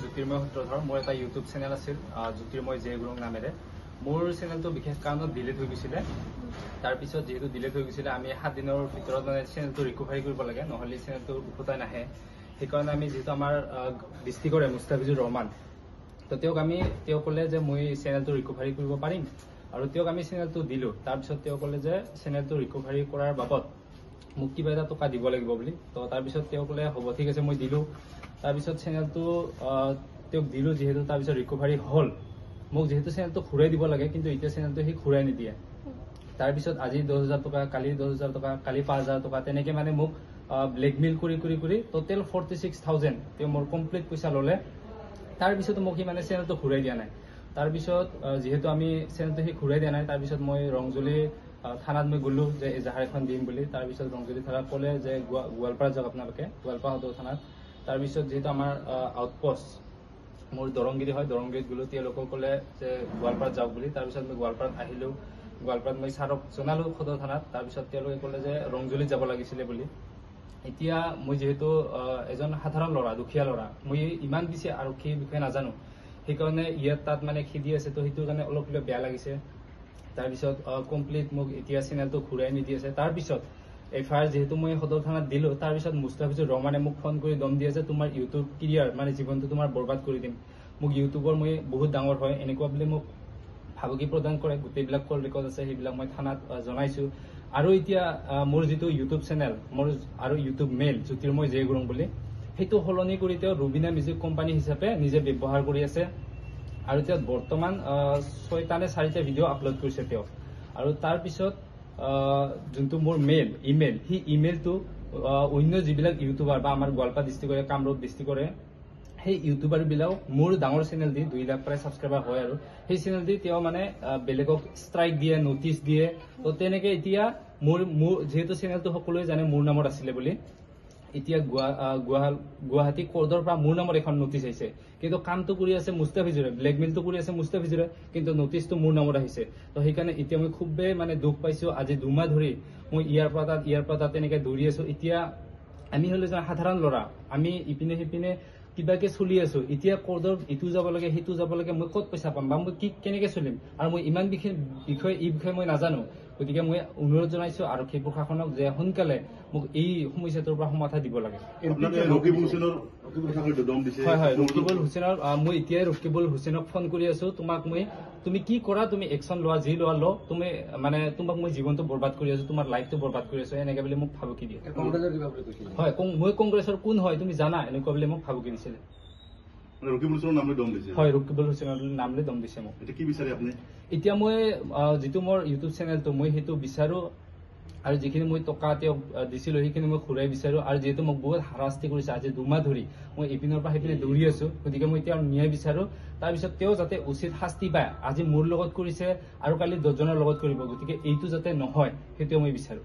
জ্যোতিৰ্ময় সূত্ৰধৰ মোৰ এটা YouTube channel আছিল জ্যোতিৰ্ময় জে গুৰুং নামেৰে মোৰ চেনেলটো বিশেষ কাৰণত ডিলিট হৈ গৈছিলে তাৰপিছত যেহেতু ডিলিট হৈ গৈছিলে আমি 7 দিনৰ ভিতৰত মানে চেনেলটো ৰিকভাৰি কৰিব লাগে নহলে চেনেলটো উভতাই নাহে সেইকাৰণে আমি যেহেতু আমাৰ ডিষ্ট্ৰিক্টৰে মুস্তাফিজুৰ ৰহমান তো তেওঁ ক'লে যে মই চেনেলটো ৰিকভাৰি কৰিব পাৰিম আৰু তেওঁক আমি চেনেলটো দিলো তাৰপিছত তেওঁ ক'লে যে চেনেলটো ৰিকভাৰি কৰাৰ বাবদ মোক কিবা এটা টকা দিব লাগিব বুলি তো তাৰপিছত তেওঁ ক'লে হ'ব ঠিক আছে মই দিলো তাৰপিছত চেনেলটো তেওঁক দিলো যেহেতু তাৰপিছত ৰিকভাৰি হ'ল মোক যেহেতু চেনেলটো ঘূৰাই দিব লাগে কিন্তু এতিয়া চেনেলটো সি ঘূৰাই নিদিয়ে তাৰপিছত আজি 10,000 টকা কালি 10,000 টকা কালি 5,000 টকা তেনেকে মানে মোক ব্লেকমেইল কৰি টোটেল 46,000 তেওঁ মোৰ কমপ্লিট পইচা ল'লে তাৰপিছত মোক সি মানে চেনেলটো ঘূৰাই দিয়া নাই তাৰপিছত যেহেতু আমি চেনেলটো সি ঘূৰাই দিয়া নাই তাৰপিছত মই ৰংজলি থানাত মই গ'লো যে এজাহাৰ এখন দিম বুলি তাৰপিছত ৰংজলি থানাত ক'লে যে গোৱালপাৰা যাওক আপোনালোকে গোৱালপাৰা সদৰ থানাত তাৰপিছত যেহেতু আমাৰ আউটপোষ্ট মোৰ দৰংগিৰি হয় দৰংগিৰিত গ'লো তেওঁলোকক ক'লে যে গোৱালপাৰাত যাওক বুলি তাৰপিছত মই গোৱালপাৰাত আহিলো গোৱালপাৰাত মই ছাৰক জনালো সদৰ থানাত তাৰপিছত তেওঁলোকে ক'লে যে ৰংজলিত যাব লাগিছিলে বুলি এতিয়া মই যেহেতু এজন সাধাৰণ ল'ৰা দুখীয়া ল'ৰা মই ইমান বেছি আৰক্ষীৰ বিষয়ে নাজানো সেইকাৰণে ইয়াত তাত মানে খেদি আছে তো সেইটোৰ কাৰণে অলপ বেয়া লাগিছে তাৰপিছত কমপ্লিট মোক এতিয়া চেনেলটো ঘূৰাই নিদি আছে তাৰপিছত এফআইআৰ যেহেতু মই সদৰ থানাত দিলো তাৰপিছত মুস্তাফিজুৰ ৰহমানে মোক ফোন কৰি দম দিয়ে যে তোমাৰ ইউটিউব কেৰিয়াৰ মানে জীৱনটো তোমাৰ বৰবাদ কৰি দিম মোক ইউটিউবৰ মই বহুত ডাঙৰ হয় এনেকুৱা বুলি মোক ভাবুকি প্ৰদান কৰে গোটেইবিলাক কল ৰেকৰ্ড আছে সেইবিলাক মই থানাত জনাইছো আৰু এতিয়া মোৰ যিটো ইউটিউব চেনেল মোৰ আৰু YouTube mail Jyotirmoy J Gurung বুলি সেইটো সলনি কৰি তেওঁ ৰুবিনা মিউজিক কোম্পানী হিচাপে নিজে ব্যৱহাৰ কৰি আছে আৰু এতিয়া বৰ্তমান 6টা নে 4টা ভিডিঅ' আপলোড কৰিছে তেওঁ আৰু তাৰপিছত যোনটো মোৰ ইমেইল সেই ইমেইলটো অন্য যিবিলাক ইউটিউবাৰ বা আমাৰ গোৱালপাৰা ডিষ্ট্ৰিক্টৰে কামৰূপ ডিষ্ট্ৰিক্টৰে সেই ইউটিউবাৰ বিলাক মোৰ ডাঙৰ চেনেল দি 2 লাখ প্ৰায় ছাবস্ক্ৰাইবাৰ হয় আৰু সেই চেনেল দি তেওঁ মানে বেলেগক ষ্ট্ৰাইক দিয়ে নটিচ দিয়ে তো তেনেকে এতিয়া মোৰ যেহেতু চেনেলটো সকলোৱে জানে মোৰ নামত আছিলে বুলি এতিয়া গুৱাহাটী কোৰ্টৰ পৰা মোৰ নামত এখন নটিচ আহিছে কিন্তু কামটো কৰি আছে মুস্তাফিজুৰে ব্লেকমেইলটো কৰি আছে মুস্তাফিজুৰে কিন্তু নটিচটো মোৰ নামত আহিছে তো সেইকাৰণে এতিয়া মই খুবেই মানে দুখ পাইছো আজি 2 মাহ ধৰি মই ইয়াৰ পৰা তাত তেনেকে দৌৰি আছো এতিয়া আমি হলে সাধাৰণ ল'ৰা আমি ইপিনে সিপিনে কিবাকে চলি আছো এতিয়া কোৰ্টৰ ইটো যাব লাগে সিটো যাব লাগে মই ক'ত পইচা পাম বা মই কেনেকে চলিম আৰু মই ইমান বিষয়ে মই নাজানো গতিকে মই অনুৰোধ জনাইছো আৰক্ষী প্ৰশাসনক যে সোনকালে মোক এই সমস্যাটোৰ পৰা সমাধান দিব লাগে হয় ৰকিবুল হুছেইনৰ মই এতিয়াই ৰকিবুল হুছেইনক ফোন কৰি আছো তুমি কি কৰা তুমি একশ্যন লোৱা যি লোৱা তুমি মানে তোমাক মই জীৱনটো বৰবাদ কৰি আছো তোমাৰ লাইফটো বৰবাদ কৰি আছো এনেকে বুলি মোক ভাবুকি দিয়ে হয় মই কংগ্ৰেছৰ কোন হয় তুমি জানা এনেকুৱা বুলি মোক ভাবুকি দিছিলে ৰকিবুল হুছেইনৰ নামলৈ দম দিছে হয় ৰকিবুল হুছেইনৰ নামলৈ দম দিছে মোক এতিয়া কি বিচাৰে আপুনি এতিয়া মই যিটো মোৰ ইউটিউব চেনেলটো মই সেইটো বিচাৰো আৰু যিখিনি মই টকা তেওঁক দিছিলো সেইখিনি মই ঘূৰাই বিচাৰো আৰু যিহেতু মোক বহুত হাৰাশাস্তি কৰিছে আজি 2 মাহ ধৰি মই ইপিনৰ পৰা সেইপিনে দৌৰি আছো গতিকে মই এতিয়া ন্যায় বিচাৰো তাৰপিছত তেওঁ যাতে উচিত শাস্তি পায় আজি মোৰ লগত কৰিছে আৰু কালি 10জনৰ লগত কৰিব গতিকে এইটো যাতে নহয় সেইটোৱে মই বিচাৰো